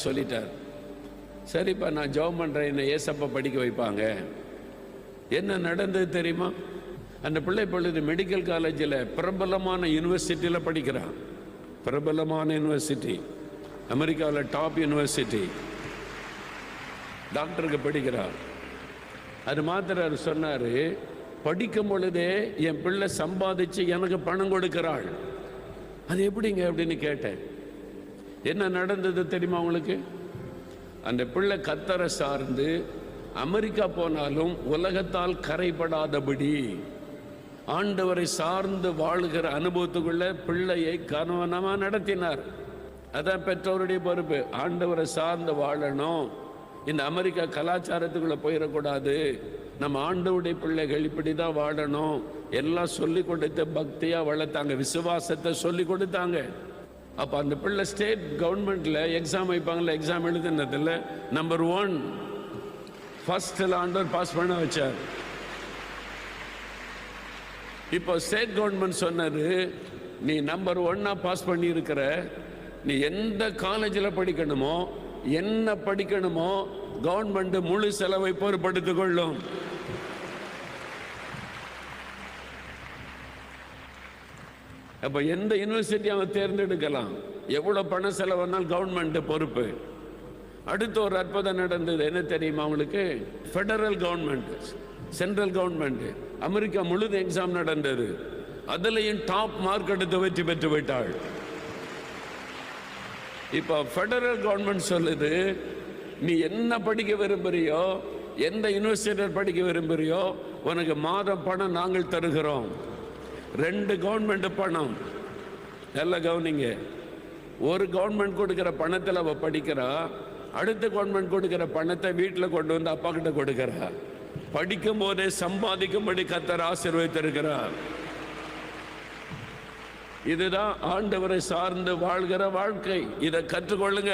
சொல்லிட்டார். சரிப்பா நான் ஜெபம் பண்ணுறேன், என்னை ஏசப்பா படிக்க வைப்பாங்க. என்ன நடந்தது தெரியுமா? அந்த பிள்ளை பொழுது மெடிக்கல் காலேஜில் பிரபலமான யூனிவர்சிட்டியில் படிக்கிறான். பிரபலமான யூனிவர்சிட்டி, அமெரிக்காவில் டாப் யூனிவர்சிட்டி, டாக்டருக்கு படிக்கிறார். அது மாத்திரம் அவர் சொன்னார், படிக்கும் பொழுதே என் பிள்ளை சம்பாதிச்சு எனக்கு பணம் கொடுக்கிறாள். அது எப்படிங்க அப்படின்னு கேட்டேன். என்ன நடந்தது தெரியுமா உங்களுக்கு? அந்த பிள்ளை கர்த்தரை சார்ந்து அமெரிக்கா போனாலும் உலகத்தால் கரைபடாதபடி ஆண்டவரை சார்ந்து வாழுகிற அனுபவத்துக்குள்ள பிள்ளையை கவனமாக நடத்தினார். அதான் பெற்றோருடைய பொறுப்பு. ஆண்டவரை சார்ந்து வாழணும். இந்த அமெரிக்கா கலாச்சாரத்துக்குள்ள போயிடக்கூடாது. நம்ம ஆண்டவருடைய பிள்ளைகள் இப்படி தான் வாழணும். எல்லாம் சொல்லி கொடுத்து பக்தியாக வளர்த்தாங்க, விசுவாசத்தை சொல்லி கொடுத்தாங்க. அப்போ அந்த பிள்ளை ஸ்டேட் கவர்மெண்ட்ல எக்ஸாம் வைப்பாங்கல்ல, எக்ஸாம் எழுதுனதில் நம்பர் 1 ஃபர்ஸ்ட்ல ஆண்டவர் பாஸ் பண்ண வச்சார். இப்போ ஸ்டேட் கவர்மெண்ட் சொன்னது, நீ நம்பர் 1 பாஸ் பண்ணி இருக்கிற, நீ எந்த காலேஜில் படிக்கணுமோ என்ன படிக்கணுமோ கவர்மெண்ட் முழு செலவை பொறுப்படுத்திக் கொள்ளும். அப்போ எந்த யூனிவர்சிட்டி அவன் தேர்ந்தெடுக்கலாம், எவ்வளோ பண செலவுனால் கவர்மெண்ட் பொறுப்பு. அடுத்த ஒரு அற்புதம் நடந்தது. என்ன தெரியுமா அவங்களுக்கு? Federal government, central government, America முழுதும் எக்ஸாம் நடந்தது. அதுலேயும் டாப் மார்க் எடுத்து வெற்றி பெற்று விட்டாள். இப்போ ஃபெடரல் கவர்மெண்ட் சொல்லுது, நீ என்ன படிக்க விரும்புறியோ, எந்த யூனிவர்சிட்டியில் படிக்க விரும்புறியோ, உனக்கு மாதம் பணம் நாங்கள் தருகிறோம். 2 கவர்மெண்ட் பணம். நல்லா கவனிங்க. ஒரு கவர்மெண்ட் கொடுக்கிற பணத்தில் அவ படிக்கிறா, அடுத்த கவர்மெண்ட் கொடுக்கிற பணத்தை வீட்டில் கொண்டு வந்து அப்பா கிட்ட கொடுக்கிறா. படிக்கும் போதே சம்பாதிக்கும்படி கர்த்தர் ஆசீர்வதித்திருக்கிறார். இதுதான் ஆண்டவரை சார்ந்து வாழ்கிற வாழ்க்கை. இதை கற்றுக்கொள்ளுங்க.